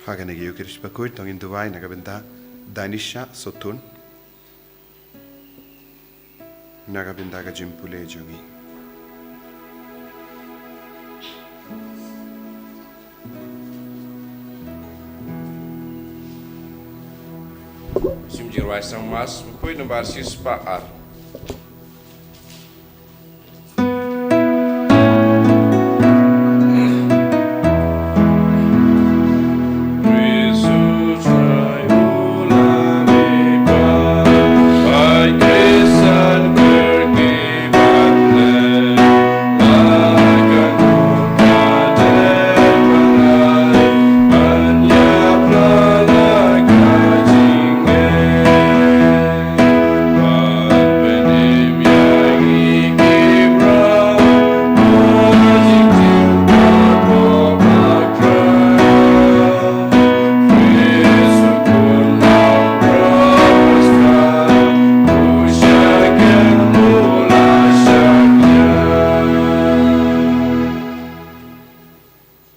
Haganegi Ukirish Bakhuid, Tongin Duwai, Nagabinda, Danisha, Sotun, Nagabindaga Jimpule Jungi. Simjirwai sang mas, Bakhuid no basis pa'ar.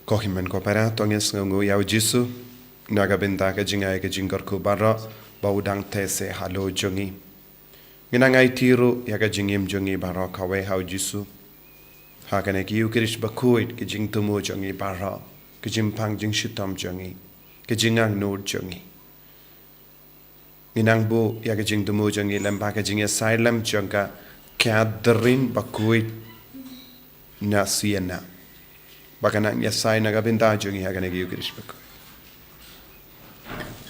Kohimen kopera Tongin Sngi Yau Jisu, Nagabindaga Jingai Jingarku Barra, Baudang Tese Halo Jungi. Ginangai Tiru Yaga Jingim Jungi Barra Kawe Hau Jisu. Haganegi Ukirish Bakhuid, Kijing Tumu Jungi Barra, Kijim Pang Jing Shitom Jungi, Kijingang Nod Jungi. Ginangbu Yaga Jing Tumu Jungi Lembaka Jing Asylum Junga, Kadrin Bakhuid Nasiana. Baganak Yasai Nagabinda Jungi Haganegi Ukirish Bakhuid.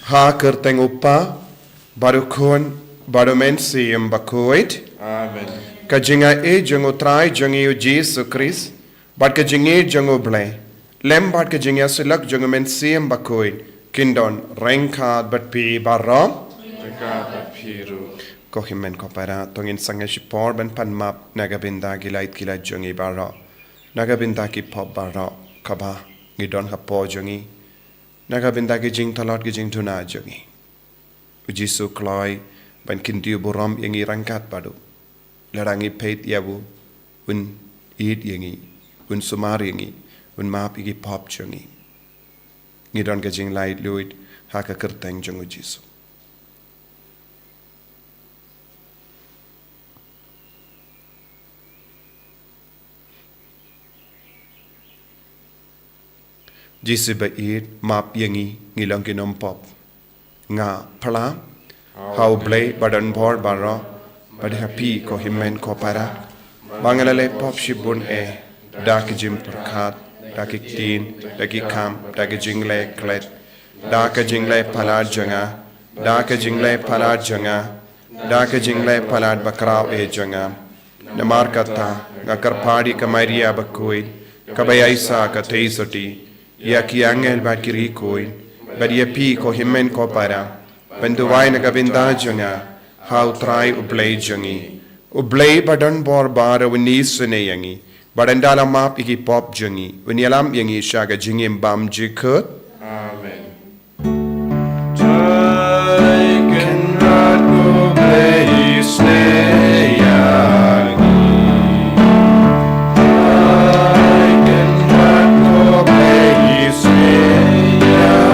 Ha Kerteng Upa, Barukun, Barumensi Bakhuid. Amen. Kajinga e jungo trai jungi u Jesus Christ, but kajingi jungo ble. Lem but kajinga silak jungo men siem Bakhuid, kindon, renka but pi barra. Renka but piru. Kohimen kopera, tongin sangashipor ben panmap, nagabinda gilait gilait jungi barra. Nagabinda ki pop barra, kaba, gidon hapo jungi. Nagabinda ki jing talot ki jing tuna jungi. Ujisu kloi, ben kintiu buram yengi rangkat badu. Larangi peit yabu, un eat yengi, un sumar yengi, un map igi pop jungi. Ngidon ka jing light luid, haka kerteng jungu Jisu. Jisu ba eat, map yengi, ngilong kinom pop. Nga pala, how blay badan bor barra, but happy ko himen ko para bangalale pop shibun dak jim perkat dak tin dak kam dak jingle klet dak jingle palad janga dak jingle palad janga dak jingle palad bakrao janga namar kata ngakar padi kamaria Bakhuid kabayaisa ka teisoti ya ki angel bakiri koin but ya pi ko himen ko para benduwai nagabinda janga how try ublay jungi. Ublay badan bor bara winis sene yangi. Badan dalam map iki pop jungi. Winialam yangi shaga jingim bam jikut. Amen. I cannot go play stay yangi. I cannot go play stay yangi.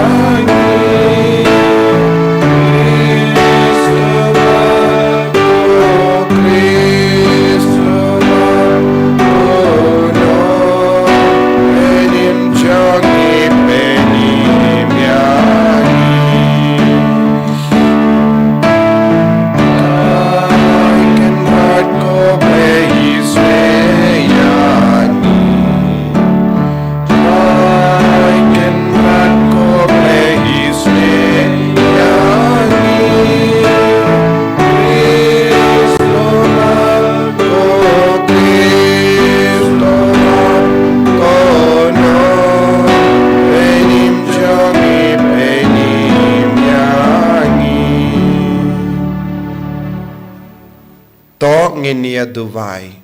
Nginia Duwai.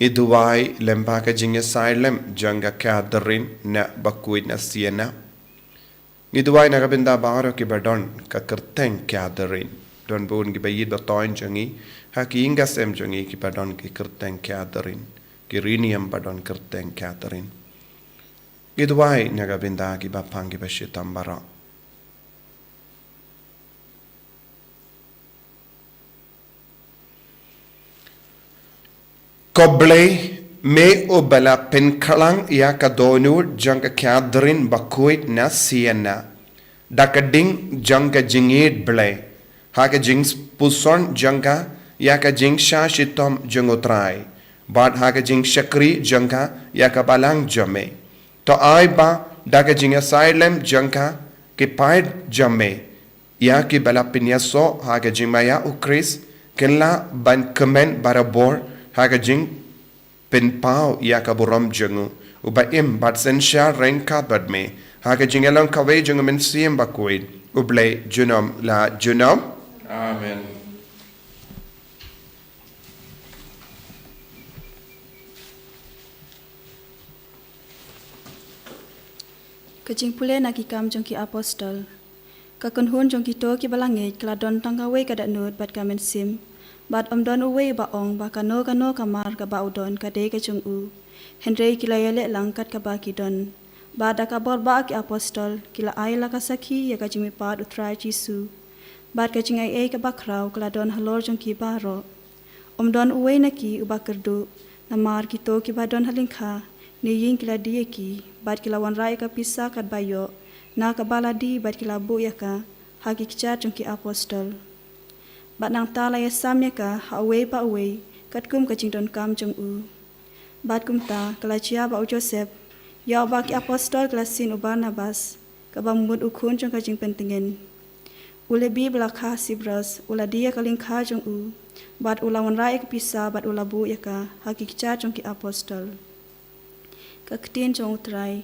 Iduwai lembaka jinga silem janga kadarin na Bakhuid na siena. Iduwai nagabinda baro ki badon ka kerteng kadarin. Don bun ki bayid batoin jangi haki ingasem jangi ki badon ki kerteng kadarin. Ki riniam badon kerteng kadarin. Gidwai nagabinda gibapang gibashitam bara. Koblay me obala penkalang ya kadonur jangka kadrin Bakhuid na siena. Dakading jangka jingid blay. Haka jings puson jangka yaka jing shitom jangotrai. Bad haka jing shakri jangka yaka balang jame. To ai ba daka jing asylum jangka kipaid jame. Ya ki bala pinyaso haka jing maya ukris kela ban kemen barabor haka jing penpau yaka buram jangu. Ubaim bat sensya renka badme. Haka jing elang kawe jangu mensiem Bakhuid. Ublay junom la junom. Amen. Kajing pule nakikam jongki apostol. Kakunhun jongki to ki balangit kladon tangkawe kada nut bat kamen sim. Bat omdon uwe ba ong ba kano kamar ka ba udon kade ka jong u. Henry kila yale langkat ka ba kidon. Ba da ka bor ba ki apostol kila ay la ka sakhi ya ka jimi pad utrai Jisu. Bat ka jingai ka ba kraw kladon halor jongki baro. Omdon uwe naki uba kerdu namar ki to ki ba don halingkha. Ni ying kila dia ki, bat kila wan rai ka pisa kat bayo, na ka bala di bat kila bu ya ka, haki kicar jongki apostol. Bat nang tala ya sam ya ka, ha away pa away, kat kum ka jing don kam jong u. Bat kum ta, kala chia ba u Joseph, ya ba ki apostol kala sin u Barnabas, ka ba mud ukun jong ka jing pentingin. Ule bi bela ka Sibras, ula dia kaling ka jong u, bat ula wan rai ka pisa bat ula bu ya ka, haki kicar jongki apostol. Kaktin jong utrai.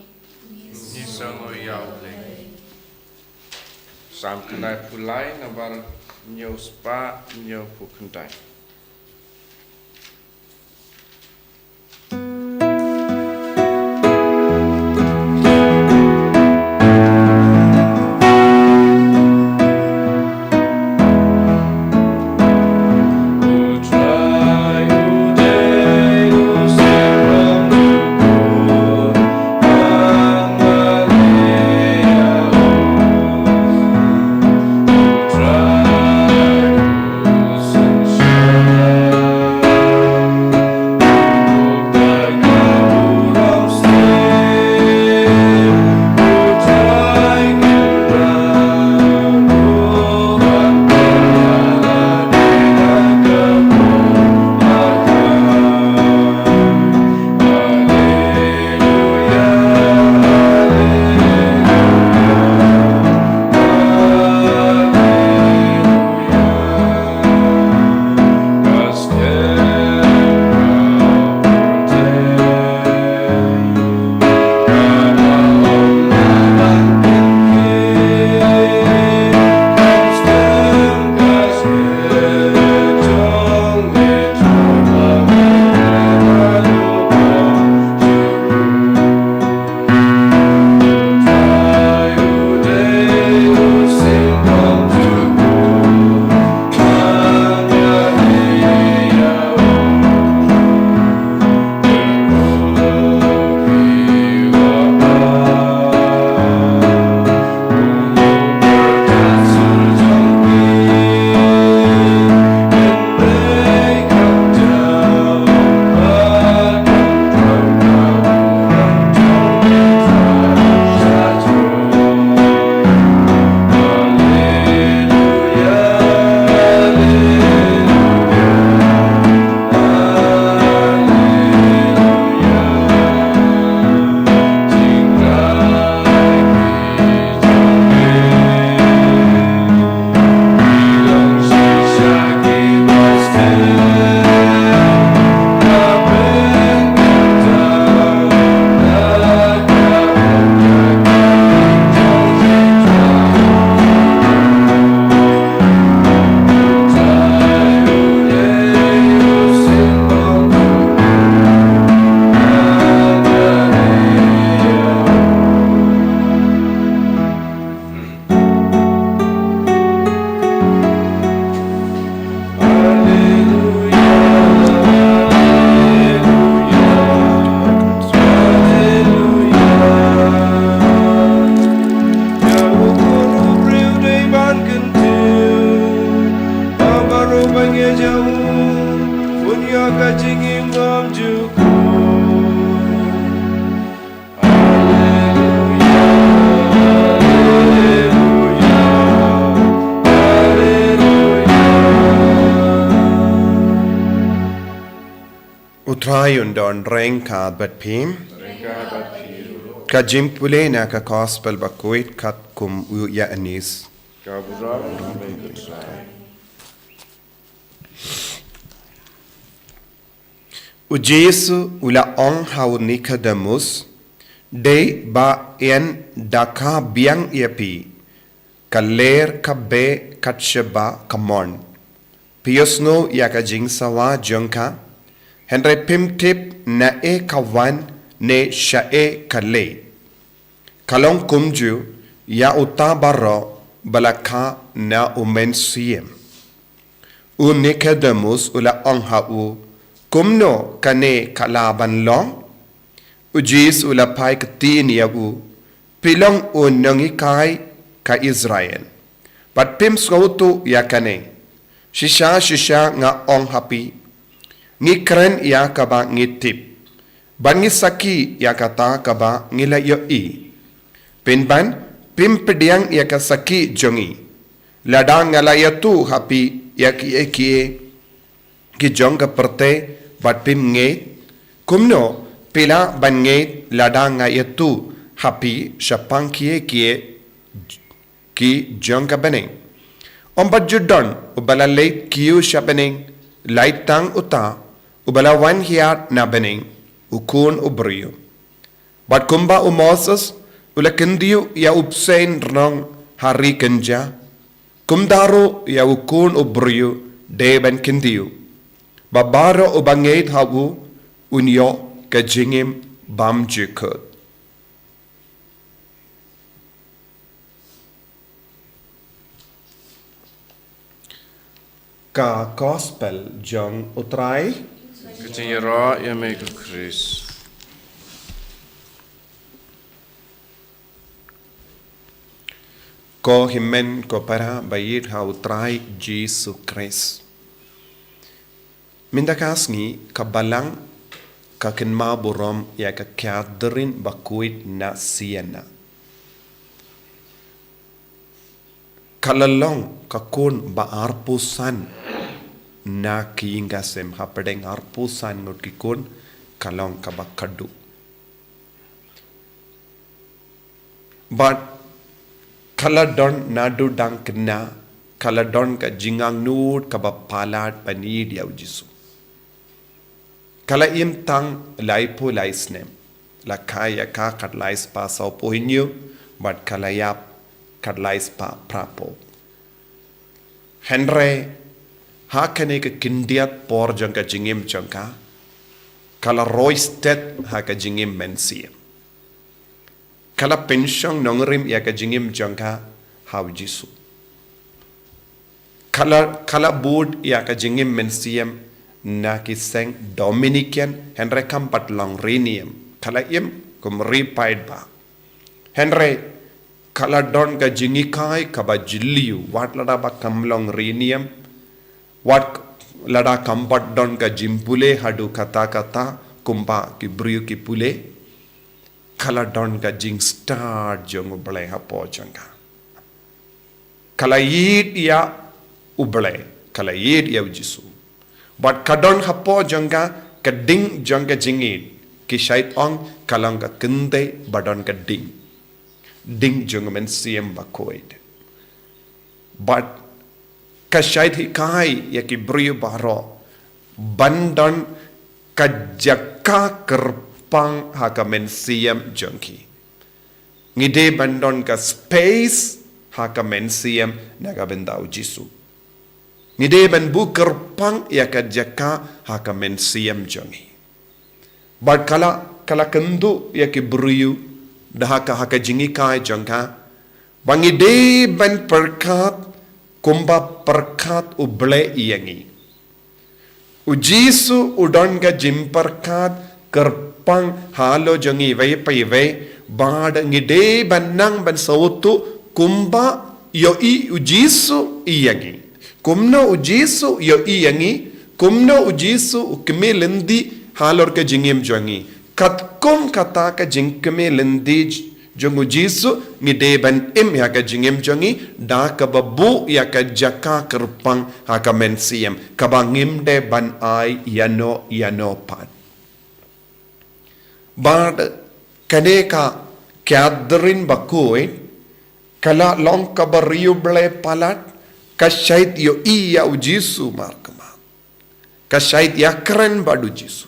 Isang o yaulay. Sam kanay pulay na bar nyo spa nyo pukantay. Sunshine. ya ka jingim gom ju Utrayon don reng ka bat pim. Ka jimpule na ka gospel Bakhuid kat kum u ya anis. U Jesu ula ong hau Nicodemus de ba en daka biang iapi kaler kabe katsheba kamon piosno ya ka jingsawa jongka Henry Pimtip na e kawan ne shae kale. Kalong kumju ya utabaro balaka na umensiem. U Nicodemus ula onghau kumno kane kalaban long. Ujis ula pai katin ya pilong unangi kai ka Israel. But pim skautu ya kane. Shisha nga onghapi. Ngikren ya kaba ngitip. Ban ngisaki ya kata kaba ngila yoi. Pinban pimpediang ya kasaki jongi. Ladang ngala yatu hapi ya kie ki jong ka perte bat pim nget. Kumno pila ban nget ladang ngayatu hapi syapang kie ki jong ka beneng. Ombat judon ubala late kiu syabeneng light tang uta ubala wan hiat na beneng ukun ubrio. Bat kumba Moses ula kendiu ya upsein rong hari kenja. Kumdaro ya ukun ubrio deben kendiu. Babaro ubangait hawu unyo kajingim bam jikut. Ka gospel jong utrai Kecira ya me ku Chris. Ko himen ko para bayit ha utrai Jesus Christ. Mindakas ni kabalang kakenma burom ya ka kiadrin Bakhuid na siena. Kalalong kakun baarpusan na kiingasem hapadeng arpusan ngot kikun kalong kabakadu. But kaladon nadu dang kena kaladon ka jingang nud kabapalat panid yaw Jisu. Kala im tang laipo laisnem la kaya ka kadlais pa sa pohinyo but kalayap kadlais pa prapo. Henry hakane ka kindiat por jangka jingim jangka kala roistet haka jingim mensia kala pensyong nongrim ya ka jingim jangka haw Jisu kala bud ya ka jingim mensiam na kiseng Dominican Henry kampat long rinium kala im kum repaid ba Henry kala don ka jingikai kaba jilliu wat lada ba kamlong rinium wat lada kampat don ka jimpule hadu kata kumpa ki briu ki pule kala don ka jing start jong uble hapo janga kala yid ya uble kala yid ya Jisu but kadon hapo janga ka ding janga jingid ki shait ong kalang ka kende badon ka ding jong men siem Bakhuid but kasyait hikai ya ki brio baro bandon kajaka kerpang haka mensiam jongki ngide bandon ka space haka mensiam naga bendau Jisu ngide ban bu kerpang ya kajaka haka mensiam jongi bad kala kendu ya ki brio dah haka jingi kai jongka bangide ban perkat kumba perkat uble iyangi. Ujisu udon ka jimperkat kerpang halo jongi vay pay bad ngide banang ban sautu kumba yo i ujisu iyangi. Kumno ujisu yo iyangi kumno ujisu ukme lendi halor ka jingim jongi kat kum kata ka jingkme lendi jongu jisu ngide ban im ya ka jingim jongi da ka babu ya ka jaka kerpang ha ka mensiem ka bangim de ban ai yano pan bad kaneka Catherine Bakhuid kala long kabariuble palat kasyait yo iya ujisu markama kasyait yakren badu jisu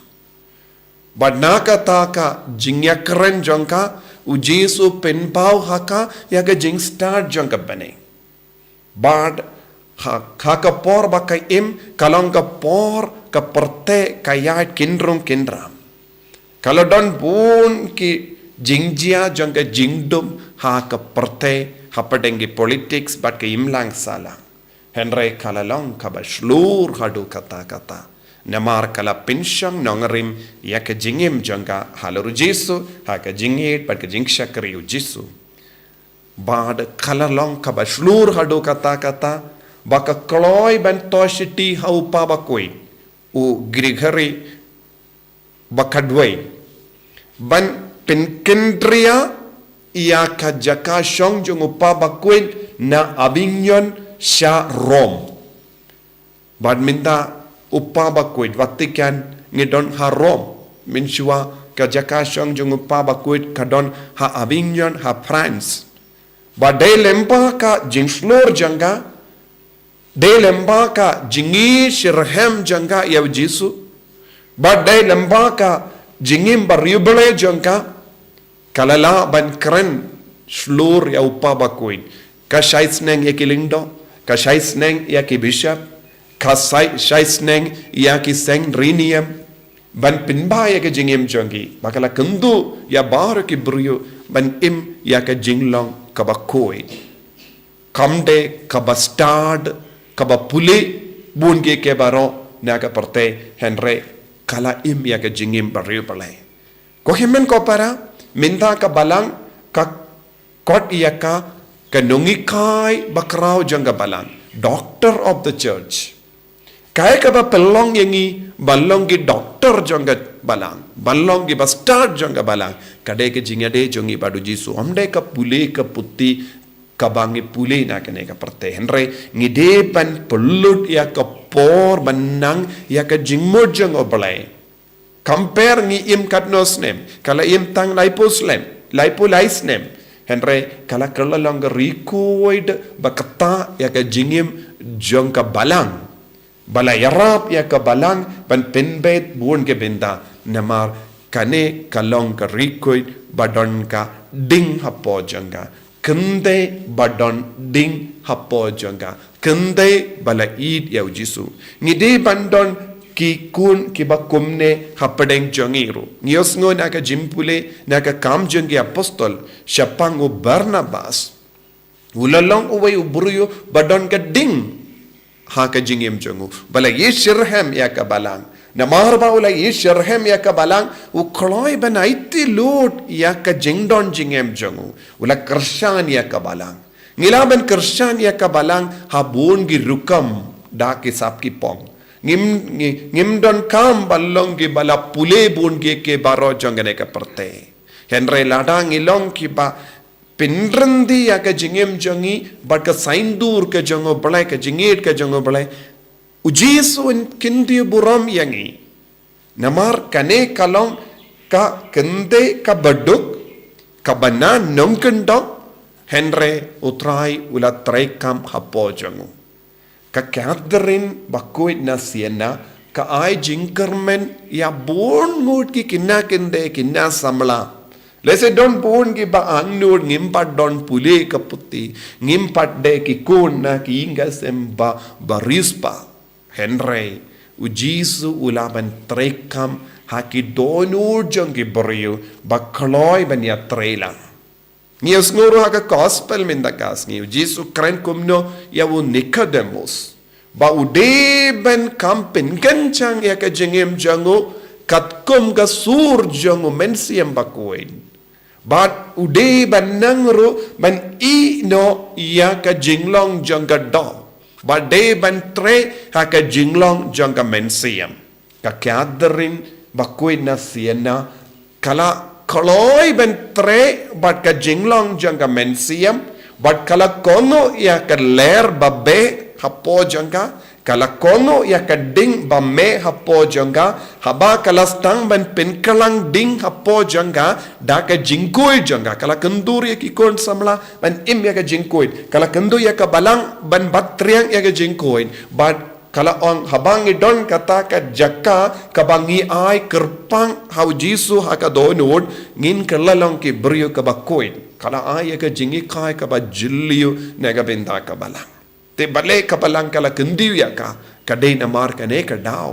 badnaka taka jingyakren jongka ujisu penpau haka yaga jing start jongka bane bad haka por bakai im kalong ka por ka perte kayat kindram kalau don pun ki jingjia jongka jingdum haka perte hapadengi politics but ke imlang salang Henry kalalong kaba shlur hadu kata namar kala pinsyang nongarim ya ke jingim jangga halaru jisu ha ke jingit but ke jingshakri jisu bad kalalong kaba shlur hadu kata baka kloy ban toshiti haupa bakoi u grigari bakadway ban pinkendria ia ka jaka shong jung upa bakwin na abinyon sha rom badminta upa bakwit Vatican ngidon ha rom minshua ka jaka shong jung upa bakwit kadon ha abinyon ha France badai lempa ka jingslor janga de lempa ka jingi shirhem janga ya jisu badai lempa ka jingim bariubele janga kalala ban kren slur ya upa bakwit ka shaisneng ya kilindo ka shaisneng ya ki bishop ka shaisneng ya ki seng rinium ban pinba ya ke jingim jongi bakala kendu ya bar ki brio ban im ya ka jinglong ka bakoi kamde ka bastard ka bapule bun ke baro na ka parte henre kala im ya ka jingim brio pale ko himen ko para minta ka balang ka kot ya ka kanungikai bakrau jangga balang doctor of the church kaya ka ba pelong yangi balong ki doctor jangga balang balong ki bastard jangga balang kade ke jingade jongi badu jisu amde ka pule ka putti kabangi pule na kene ka parte henre ngide pan pelut ya ka por banang ya ka jingmod jang oblai compare ngi im katnos nem kala im tang lipolais nem Henry kala kerlalong rikuid bakata ya ka jingim jong ka balang balayarap ya ka balang ban penbet buon ke benda namar kane kalong ka rikuid badon ka ding hapo janga kende badon ding hapo janga kende balaid ya ujisu ngide bandon ki kun ki bakumne hapadeng jongiru ngiosngo naka jimpule naka kam jongi apostol Shapang u Barnabas ulalong uway ubruyo badon ka ding ha ka jingim jongu bala yeshirhem ya ka balang namar ba ula yeshirhem ya ka balang u kloy banaiti lut ya ka jingdon jingem jongu ula kershan ya ka balang ngilaban kershan ya ka balang habun gi rukam da ki sap ki pong ngim don kam balong ki bala pule bun ke baro jongane ka parte henre ladang ilong ki ba pinrandi ya ka jingem jongi bat ka saindur ka jongo balai ka jingit ka jongo balai ujisu kindi buram yangi namar kane kalong ka kende ka baduk ka banan nongkendok henre utrai ula trai kam hapo jongo ka Catherine Bakhuid na siena ka ay jingkermen ya bon ngut ki kinna kende kinna samla lese don bon ki ba angnur ngimpat don pule ka putti ngimpat de ki kun na ki inga semba barispa henry ujisu ulaban trekam haki donur jong ki boriu bakloy ban ya trela Nios nguru haka gospel minda kas ngiu Jisu kren kumno ya wu Nicodemus ba ude ben kampin kencang ya ka jengem jangu kat kum ka sur jangu mensiam bakuin bat ude ban nangru ban i no ya ka jinglong jangga do But day ban tre haka jinglong jangka mensiam. Ka gathering Bakhuid na siena kala kaloi ban tre but ka jinglong jangka mensiam but kala kono ya ka ler babe hapo jangka kala kono ya ka ding bamme hapo jangka haba kala stang ban penkalang ding hapo jangka da ka jingkoi jangka kala kendur ya ki kon samla ban im ya ka jingkoi kala kendu ya ka balang ban batriang ya ka jingkoi but kala on habang idon kata ka jakka kabangi ai kerpang hau jisu haka donod ngin kalalong ki brio ka Bakhuid kala ai ya ka jingi kai ka ba jilliu nega binda ka balang te bale ka balang kala kendiu ya ka kadai na mar ka ne ka daw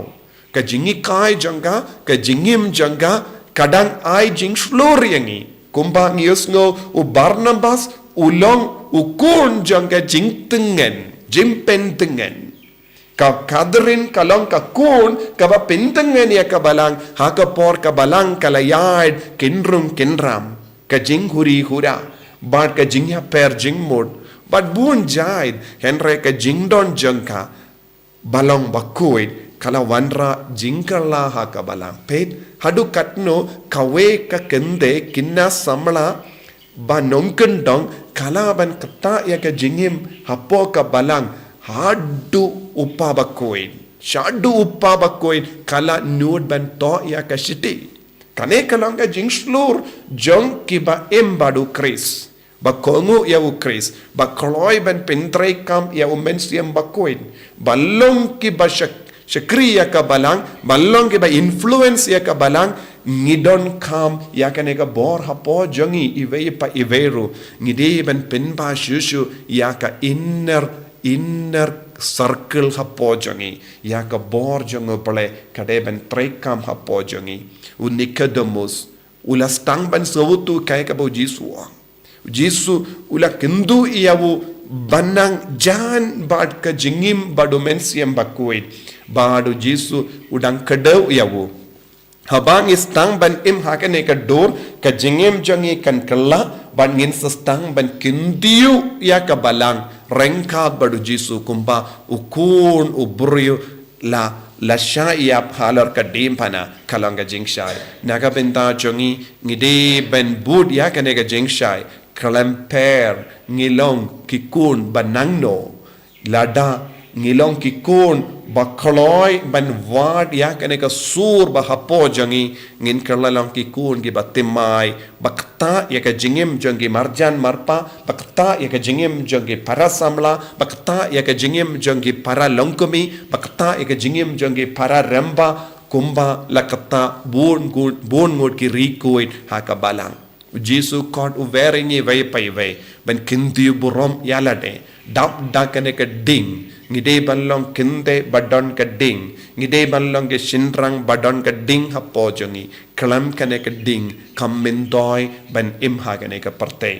ka jingi kai jangga ka jingim jangga kadang ai jing sloriangi kumba ngius ngo u Barnabas ulong ukun jangga jing tengen jimpen tengen ka kadrin kalong ka kun ka ba pintengen ya ka balang ha ka por ka balang kalayad kinrum kinram ka jing huri hura bat ka jing ya per jing mod but bun jaid henre ka jing don jangka balong Bakhuid kala wanra jingkala ha ka balang pet hadu katno kawe ka kende kinna samla ba nongken dong kala ban kata ya ka jingim hapo ka balang hadu upa Bakhuid shadu upa Bakhuid kala nuod ban to ya ka shiti kane kalong ka jing slur jong kiba embadu Chris ba kongo ya u Chris ba koloi ban pentre kam ya u mensiam Bakhuid balong ki ba syakri ya ka balang balong ki ba influence ya ka balang ngidon kam ya ka nega bor hapo jongi ive pa iveru ngide ban penba shushu ya ka inner circle hapo jongi ya ka bor jongo pale kade ban trekam hapo jongi u Nicodemus ula stang ban sawutu kay ka bo Jisu ula kendu iyawu banang jan bad ka jingim badu mensiam Bakhuid badu Jisu udang kedew iyawu habang istang ban im hakane ka dor ka jingim jangi kan kala ban ngin sestang ban kindiu ya ka balang rengka badu Jisu kumba ukun ubriu la syaiap halar ka dimpana kalong ka jingshai naga benta jongi ngide ben bud ya kane ka jingshai kalamper ngilong kikun banangno lada ngilong kikun bakloi ban wad ya kane ka sur bahapo jangi ngin kerlalong kikun gi batimai bakta ya ka jingim jangi marjan marpa bakta ya ka jingim jangi para samla bakta ya ka jingim jangi para longkomi bakta ya ka jingim jangi para ramba kumba lakata bon ngod ki rikuit ha ka balang Jisu kod uveringi vai pai vai ban kinti burom yalade dap dakane ka ding ngide banlong kinte badon ka ding ngide banlong ke shinrang badon ka ding hapo jongi kalam kane ka ding kamendoi ban imha kane ka parte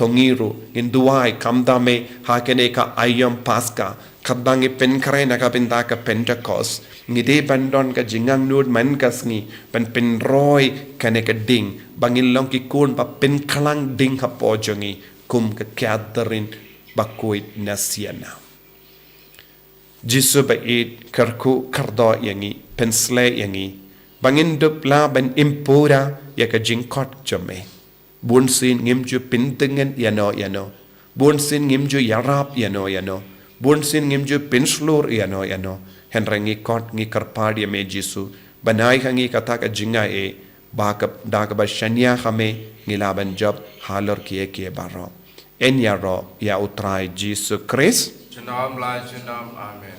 tongiru induai kamdame ha kane ka ayam Paskha kabangi penkare na ka pinta ka Pentecost ngide bandon ka jingang nud man kasngi ban penroi kane ka ding bangin long ki kun pa penkalang ding hapo jongi kum ka gathering Bakhuid nasiana Jisu bait karku kardo yangi pensle yangi bangin dupla ban impura ya ka jingkot jome bunsin ngimju pintengen yano bunsin ngimju yarap yano bunsin ngimju pinslur yano henrengi kot ngi karpad ya me Jisu banai hangi kata ka jinga e bakap dakaba shanya hame ngilaban job halor kie baro en yaro ya utrai Jisu Christ Junam la junam amen.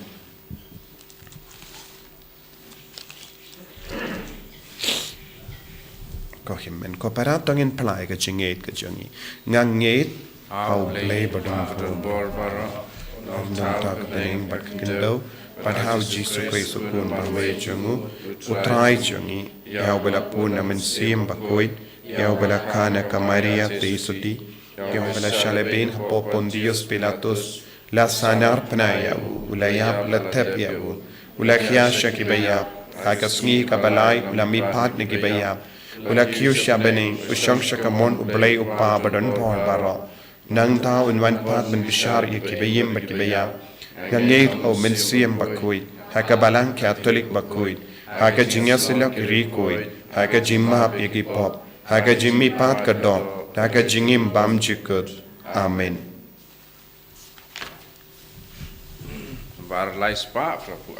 Ko himmen ko paratongin plai ka jinget ka jongi nganget how play badon bor bara of no tak ding but kindo but how Jisu Christ kun barwe jongu utrai jongi ya bela puna men sim Bakhuid ya bela kana ka Maria teisudi ya bela shalebin popon Dios Pilatus la sanar pnaya ulayab la tep yabu ulakya shakibaya kakasngi kabalai ulami pat ne kibaya ulakyu shabani ushang shakamon ublay upa badon bor baro nang ta unwan pat ben bishar ye kibayim bat kibaya Ngangir o Mensiam Bakhuid, Hakabalang Catholic Bakhuid, Haka Jingasilak Rikuid, Haka Jimma Pop, Haka Jimmy Pat Kadop, Haka Jingim Bam Jikut. Amen. Bar lai spa Prabhu.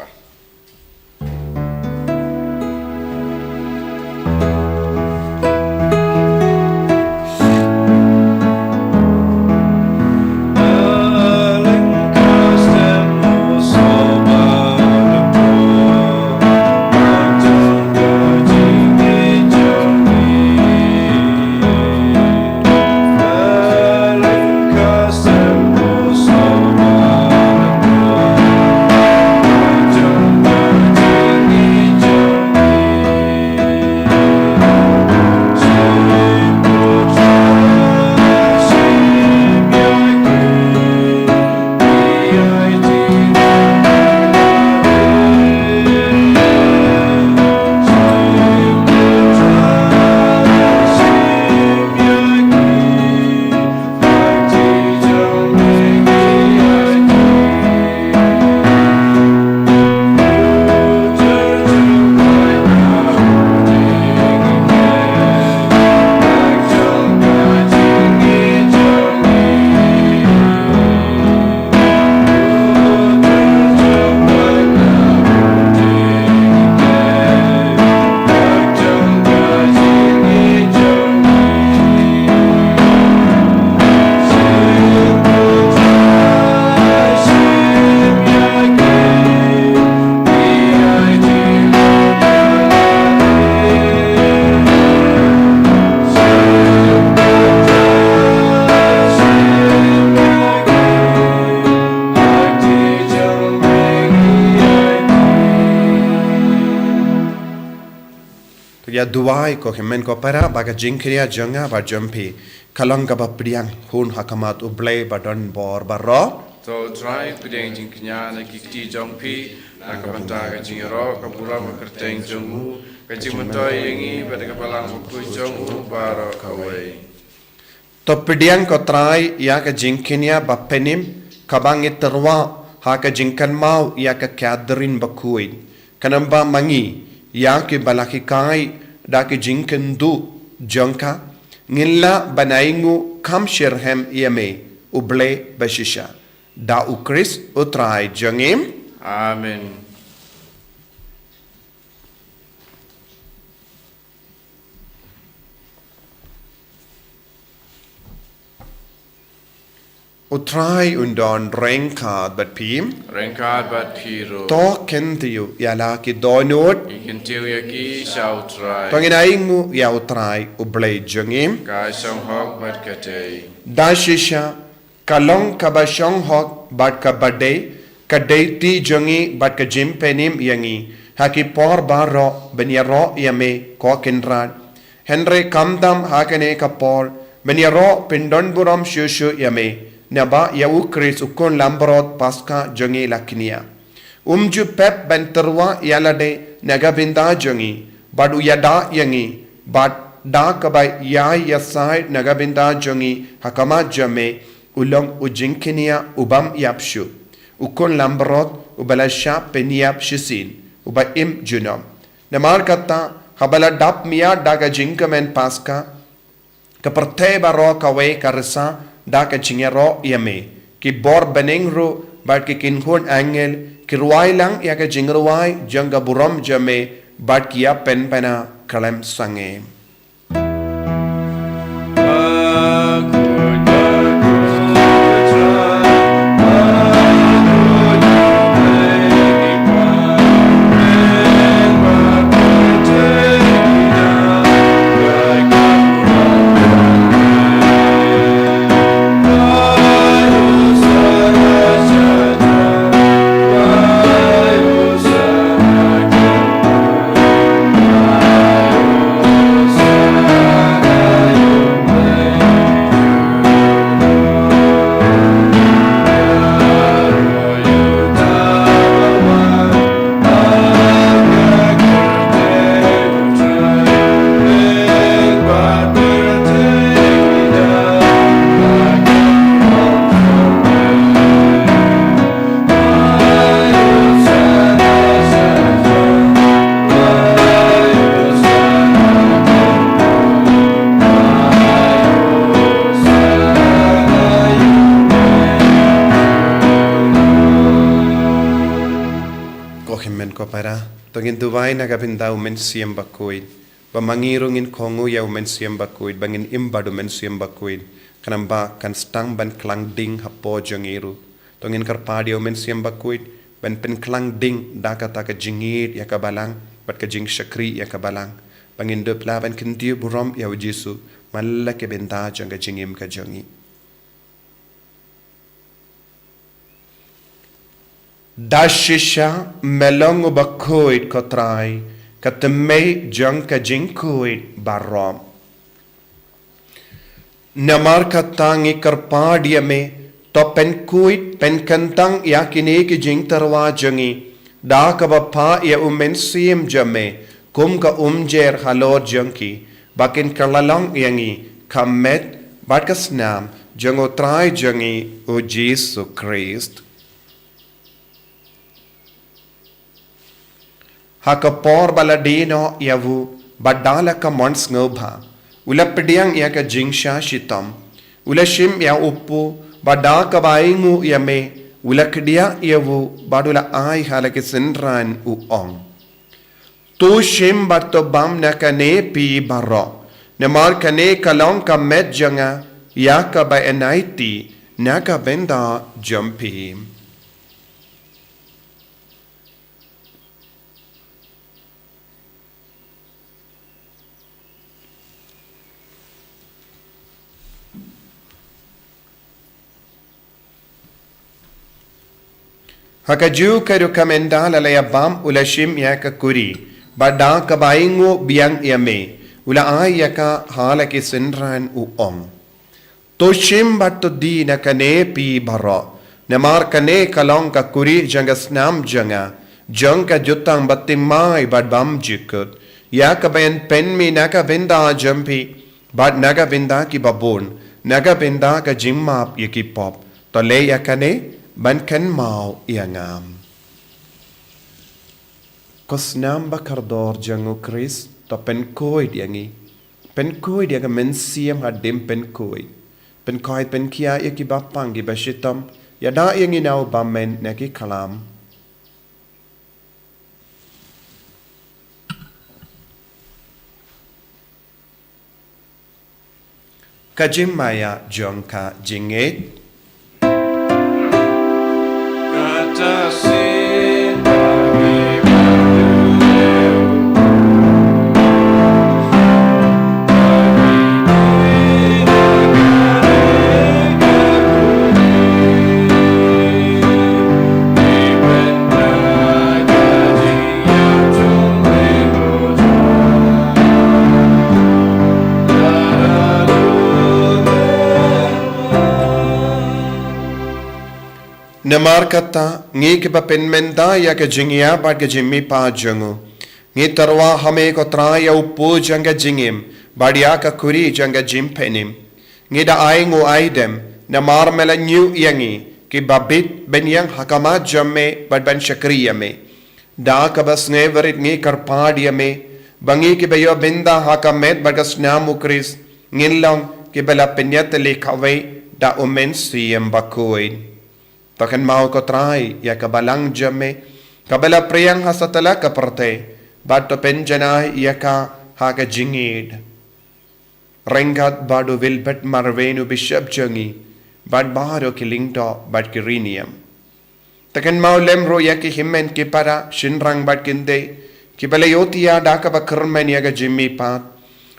Ya duai ko himen ko para baga jingkria janga ba jampi kalong ka ba priang hun hakamat ublay badon bor baro So try pideng jing knya na kikti jong pi na kabanta ka jing ro ka pura ma kerteng jong u ka jing mentoy yengi pada ka palang ku jong u baro ka wei. to priang ko trai ya ka jingkinia ba penim kabang iterwa ha ka jingkan mau ya ka kadrin Bakhuid kanamba mangi ya ke balaki kai da ke jinken du jonka ngilla banaingu kam shirhem yame uble bashisha da ukris utrai jangim. Amen. Utrai undon renkad bat pim Renkad bat piro. to kentiu yala ki donut Ikin tiu yaki shau try. tonginaingu ya utrai uble jangim Ka shong hok bat katei. da shisha kalong kabashong hok bat ka bade kadeti jangi bat ka jimpenim yangi haki por baro benyaro yame ko kinrad henry kamdam hakane ka por benyaro pindon buram shushu yame naba ya ukris ukon lambrot Paskha jangi lakinia umju pep benterwa yalade nagabinda jangi badu yada yangi bat da kabai yai yasai nagabinda jangi hakama jame ulong ujinkinia ubam yapshu ukon lambrot ubalasha peniap shisin uba im junom namar kata habala dap mia daga jinkamen Paskha kaperte baro kawe karsa da ka chingero yame ki bor benengru bat ki kinhun angel ki ruai lang ya ka jingruai janga buram jame bat ki ya pen pena kalem sange. ko himmen ko para tongin duwai na gabin daw men siem Bakhuid ba mangirungin kongu yaw men siem Bakhuid bangin imbadu men siem Bakhuid kanam ba kan stang ban klang ding hapo jangiru tongin karpadio men siem Bakhuid ban pen klang ding dakata ka jingit ya kabalang bat ka jing syakri ya kabalang bangin depla ban kentiu burom yaw Jesu malake benta janga jingim ka jangi Dashisha melongo Bakhuid kotrai kateme jangka jingkuid barom namar katangi karpadia me to pen kuid pen kantang yakine ki jing tarwa jangi da ka bapa ya umen sim jame kum ka umjer halor jangki bakin kalalang yangi kamet batkas nam jango trai jangi o Jesu Christ Hakapor baladino yavu badala ka mons ngobha ulapdiang ya ka jingsha shitam ulashim ya upu badaka baingu yame ulakdia yavu badula ai halake sinran uong tu shim bato bam na kane pi baro namar kane kalong ka met janga ya ka ba enaiti na ka benda jampi Hakaju karu kamenda lalaya bam ulashim yaka kuri bada kabaingo biang yame ula ay yaka halaki sinran uong toshim bato di na kane pi baro namar kane kalong ka kuri janga snam janga jangka jutang batimai bad bam jikut yaka bayan penmi naka vinda jampi bad naga vinda ki babon naga vinda ka jimmap yaki pop to le yakane ban kan mau iangam kosnam bakardor jango Chris to pen koi diangi pen koi dia ka mensiam hadim pen koi pen kia yaki bapang di bashitam yada yangi nau bamen neki kalam kajim maya jongka jinget Namar kata ngi ke penmenta ya ke jingia bat ke jimmi pa jangu ngi tarwa hame ko tra ya upu janga jingim badia ka kuri janga jim penim ngi da aingu aidem namar mela nyu yangi ki babit ben yang hakama jamme bat ban shakriya me da ka bas neverit ngi karpad yame bangi ki bayo binda hakamet bagas namu kris ngilong ki bela penyat le khawe da omen siem Bakhuid Takan mau ko try ya kabalang jame kabala priyang hasatala kaparte bato penjana ya ka haka jingid rengat badu wilbet marvenu bishop jangi bad baro kilingto bad kirinium takan mau lemro ya ki himmen ki para shinrang bad kinde ki bala yotiya daka bakrmen ya ga jimmi pat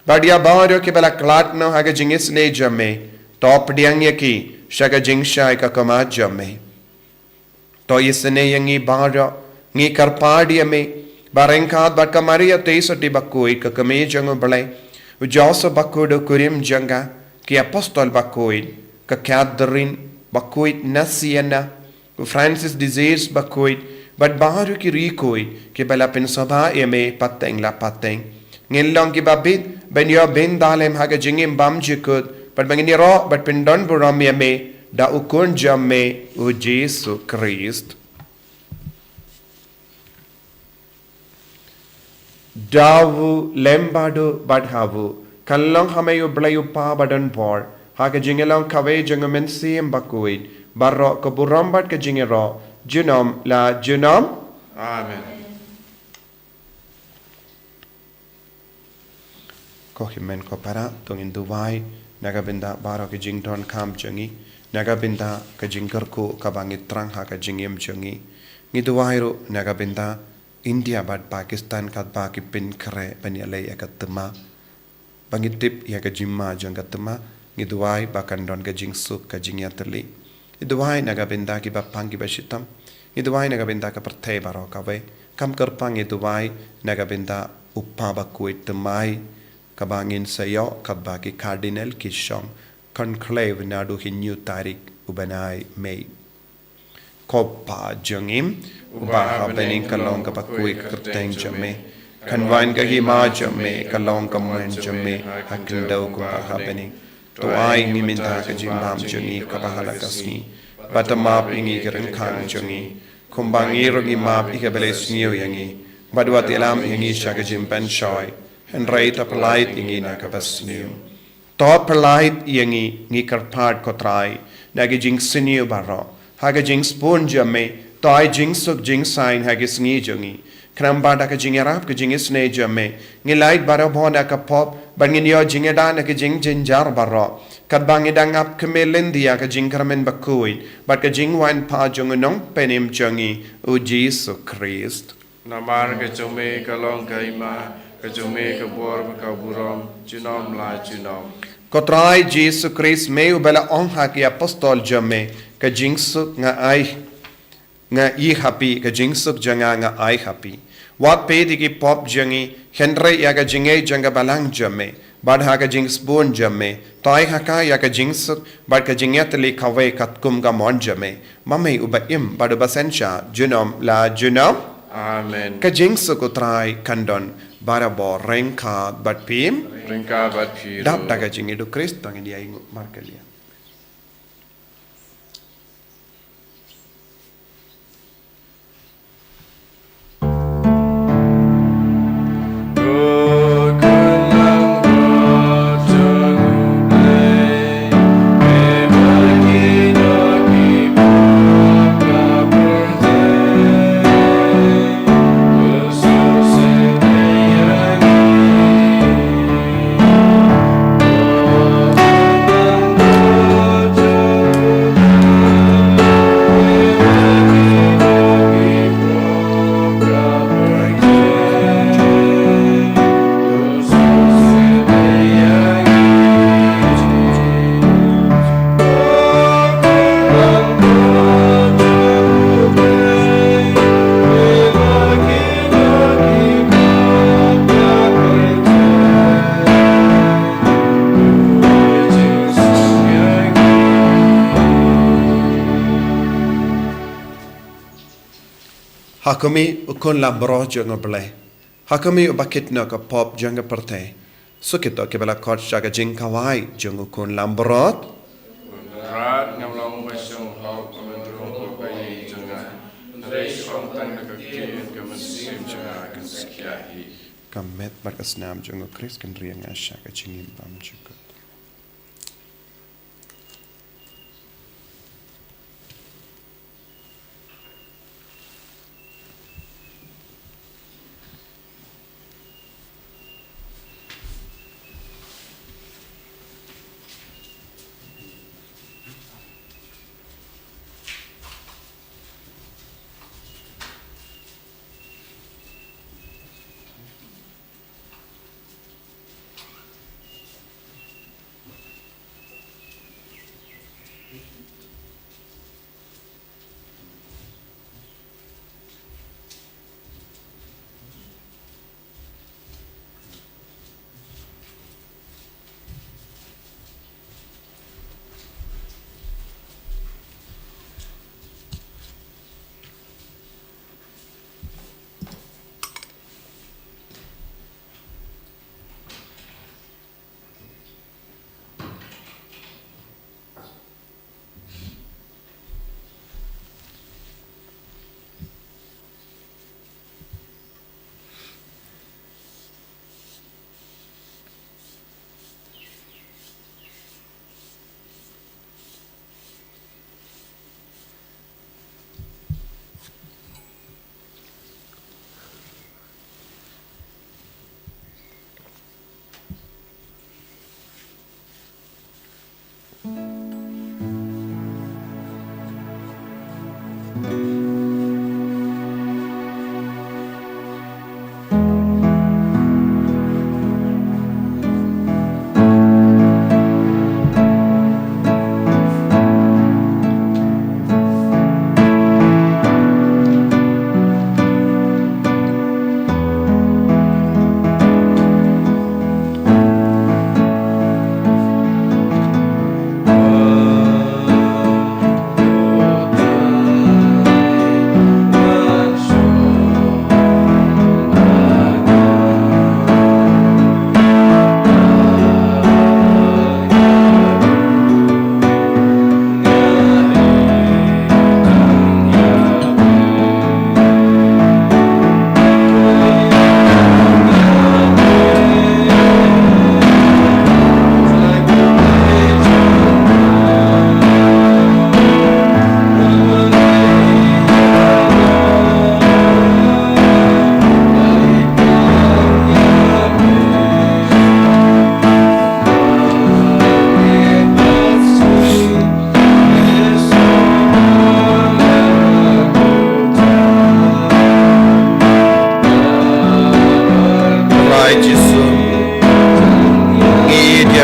badia baro ki bala klatno haga jingis ne jame top diang ya ki shaga jingsha ka kama jame to isne yangi baro ngi karpadi ame barengkat bat kamaria teisoti Bakhuid ka kame jango balai ujoso Bakhuid kurim janga ki apostol Bakhuid ka Catherine Bakhuid nasiana Francis disease Bakhuid bat baru ki rikoi ki bala pen sabha ame pateng la pateng ngilong ki babit ben yo ben dalem haga jingim bam jikut bat bangini ro bat pendon buram ame da ukun jamme o Jesu Christ dawu lembado badhavu kallong hamayu blayu pa badan por haka jingelong kawe jangamen siem Bakhuid barro ko burambat ka jingero junom la junom Amen. Ko himen ko para tong induwai nagabinda baro ke jington kam jangi nagabinda ke jingkar ko kabangit trang ha ke jingem jangi ngiduwai ro nagabinda India bad Pakistan kat ba ki pin kre panyalai akatma bangitip ya ke jimma jangatma ngiduwai bakan don ke jingsuk ke jingyatli iduwai nagabinda ki bapang ki bashitam iduwai nagabinda ka perthai baro kawe kam kerpang iduwai nagabinda uppa Bakhuid temai kabangin sayo kabaki cardinal kishong conclave nadu hinyu tarik ubanai mei kopa jangim ubaha bening kalong ka Bakhuid kerteng jame kanwain ka hima jame kalong ka muen jame hakindau kubaha bening tuai ngiminta ka jimbam jangi kabahala kasni batamap ingi keren kang jangi kumbangi rogi map ikabele sngiu yangi badwat ilam yangi shaka jimpan shoy Henry tapalait ingi na kabasniu. To palait yangi ngi karpad kotrai nagi jing siniu baro. Haga jing spoon jame to ai jing suk jing sign hagis ngi jungi. Kramba da ka jing arab ka jing isne jame ngi light baro bonda ka pop bangin yo jing da na ka jing jinjar baro. Kadbangi dangap kemelin dia ka jing karamen Bakhuid but ka jing wan pa jungunong penim jungi u Jesu Christ. Namar ke jome kalong kaima Kajume kabor kaburam junom la junom. Kotrai Jesu Christ meu bela onha ki apostol jame ka jingsuk nga ai nga I happy ka jingsuk janga nga ai happy. Wat pedi ki pop jangi Henry ya ka jinge janga balang jame bad ha ka jings bon jame tai haka ya ka jingsuk bad ka jingyat li kawe katkum ka mon jame mame uba im bad basensha junom la junom. Amen. Ka jingsuk utrai kandon barabo rengka bat pim Ringka bat piru. dap daga jingi do Christ tangi dia ingu markelia. Hakumi ukon la bro jonga ble. Hakumi ubakit na ka pop jonga perte. Sukito ke bala kot shaga jing kawai jonga ukon la brot. Rat ngamlong wasong hau komendrong ko bayi jonga. Ndrei shong tang na kakin kamasim jonga kan sekiahi. Kamet barkas nam jonga Chris kan riang shaga jingim bam juga.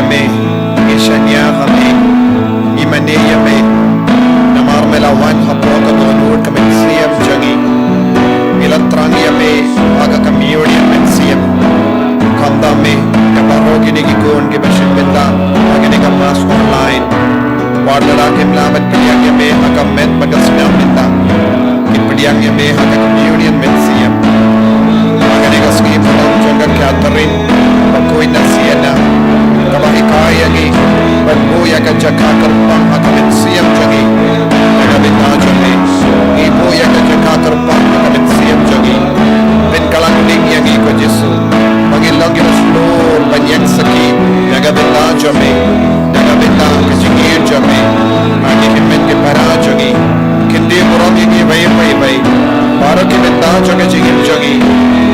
yame ishanya kami imane yame namar melawan hapo kabunur kami siam jangi ilatrang yame aga kami yori siam kanda me kabaro gini gikon ke bashim benda agene kamas online Wadara kimlamat piliang yame aga met bagasna benda ipiliang yame aga communion met siam agane kaski palang jonga Catherine Bakhuid na siena kabahikaya ni Bagbuya ka jaka karpang akamit siyam jagi akamit na jagi ibuya ka jaka karpang akamit siyam jagi pinkalang ning ko Jesu magilang ginaslur banyak sakit akamit na jami akamit na kajingir jami agikimit ke para jagi kindi murang yung ibay para kimit na jagi jingim jagi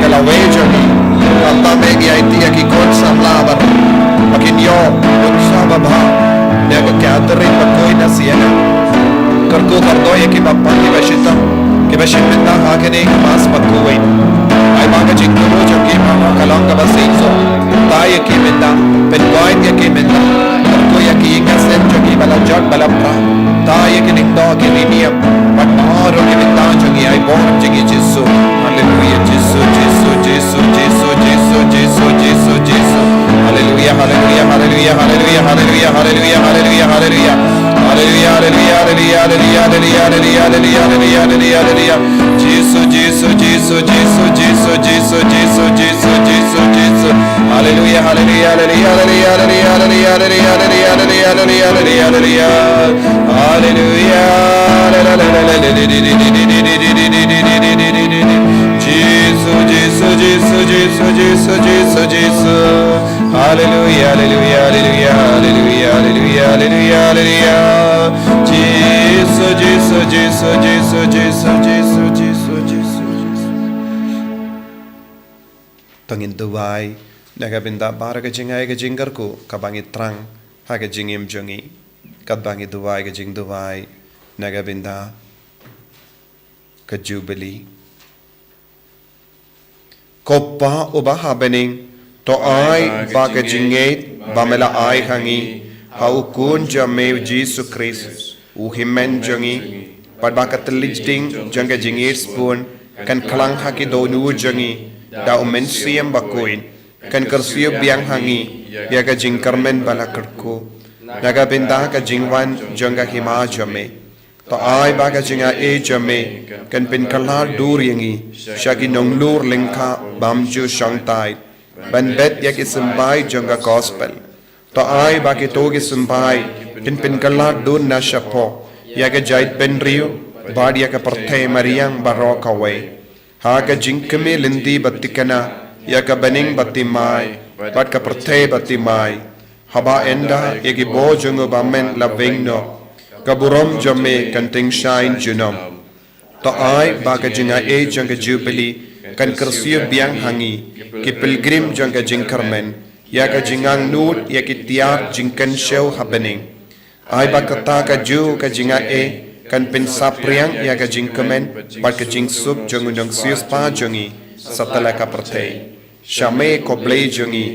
kalaway jagi Kanta megi aitia ki kon samlabar makin yo utsaba bha nega Catherine Bakhuid na siena karko kardoye ki bappa ki bashita ki bashin minda hakene mas Bakhuid ai baga jingro jaki mama kalanga basinso taye ki minda penwain ki minda karko ya ki ingasem jaki bala jot balapra taye ki nindo ki riniam patmaro ki minda jaki ai bon jagi Jesu hallelujah Jesu Jesu Jesu Jesu Jesu Jesu Jesu Jesu hallelujah hallelujah hallelujah hallelujah hallelujah hallelujah hallelujah hallelujah hallelujah hallelujah hallelujah hallelujah hallelujah hallelujah hallelujah Jesu Jesu Jesu Jesu Jesu Jesu Jesu Jesu Jesu Jesu hallelujah hallelujah hallelujah hallelujah hallelujah hallelujah hallelujah hallelujah hallelujah hallelujah Jesus, Jesus, Jesus, Jesus, Jesus, Jesus, Jesus. Hallelujah, hallelujah, hallelujah, hallelujah, hallelujah, hallelujah, hallelujah. Jesus, Jesus, Jesus, Jesus, Jesus, Jesus, Jesus, Jesus. Tangin duwai, nagabinda bara ka jingay ka jingar ko, kabangit trang, haga jingim jungi, kabangit duwai ka jing duwai, nagabinda ka jubilee. Koppa uba habening to ai baga jingate bamela ai hangi haukun jame Jesus Christ uhimen jangi padba katlijting janga jingir spoon kan klang haki do nu jangi da umen siam Bakhuid kan kersio biang hangi ya ga jingkarmen balakarko naga binda ka jingwan janga hima jame to ai baga jinga e jame kan pin kalar dur yangi shagi nonglur lengka bamju shangtai ban bet yaki sambai janga gospel to ai bagi togi sambai pin kalar dur na shapo yaga jait ben rio bad yaka parthe mariang barok away haga jinkame lindi batikana yaka baning batimai bad ka parthe batimai haba enda yaki bo jungo bamen lavengno kaburom jame kanting shine junom to ai baga jinga e janga jubilee kan kersio biang hangi ki pilgrim janga jingkarmen ya ka jingang nut ya ki tiar jingkan show happening ai bakata ka ju ka jinga e kan pin sapriang ya ka jingkamen bak ka jingsup jangundang sius pa jangi satala ka partei shame ko blei jangi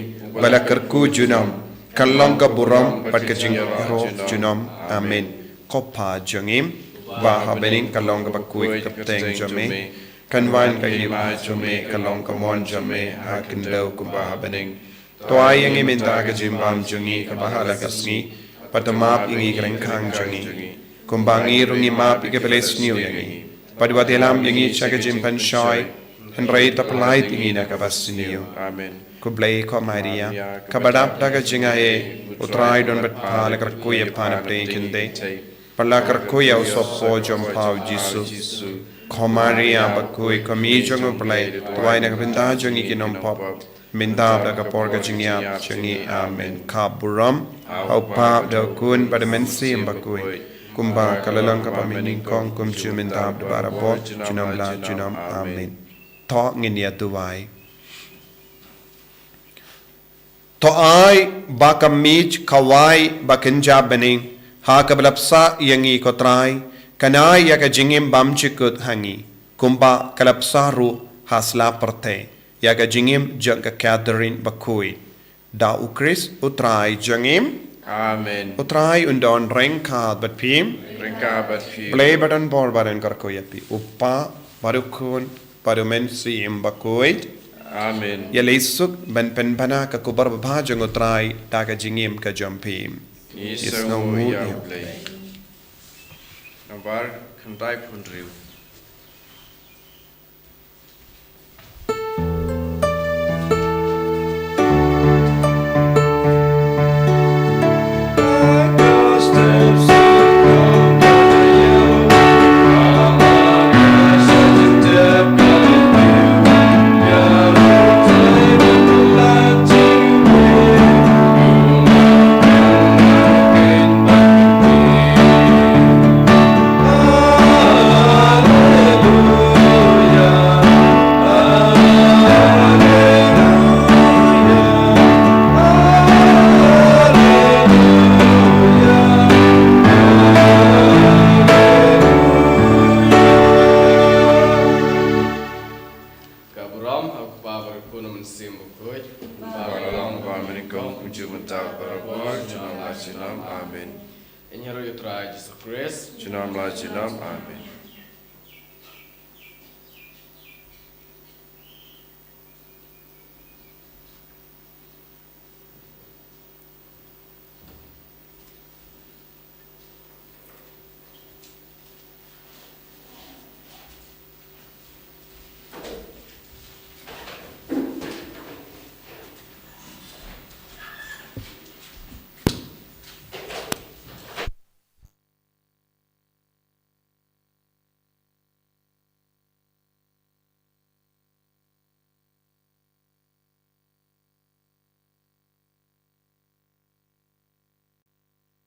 bala kerku junom kalong ka burom bak ka jingro junom amen Koppa jangim ba habening kalong ka Bakhuid kapteng jame kanwan ka hima jame kalong ka mon jame hakindaw kumba habening toay ang iminta ka jimbam jangi kabahala kasni patamap ingi krengkang jangi kumbang irung imap ikabeles niyo yangi padwatilam yangi siya ka jimpan shoy henray tapalay tingina kabas niyo Amen. Kublay ko Maria kabadap daga jingaye utray don bat palakar kuya panapte kinde palakar kuya usopo jompaw Jesu ko Maria Bakhuid kami jongo palay tuway na kabinda jongi kinompop mindab daga porga jingyap jongi amen kaburam au pap da kun padamensi Bakhuid kumba kalalang kapamining kong kumchu mindab dabara bot junam la junam amen to nginia tuway to ai bakamich kawai bakinja bening ha kablapsa yangi kotrai kanai yaka jingim bamchikut hangi kumba kalapsa ru hasla parte yaka jingim jangka Catherine Bakhuid Da ukris utrai jangim. Amen. Utrai undon reng kad bat pim. Ringka bat fi. Play badan bor badan karkoyapi. Uppa barukun barumen sim Bakhuid. Amen. Ya leisuk ban penbana ka kubar babhajang utrai da ka jingim ka jampim. Isngi ya play. Nabar kantai pun riu. Amen.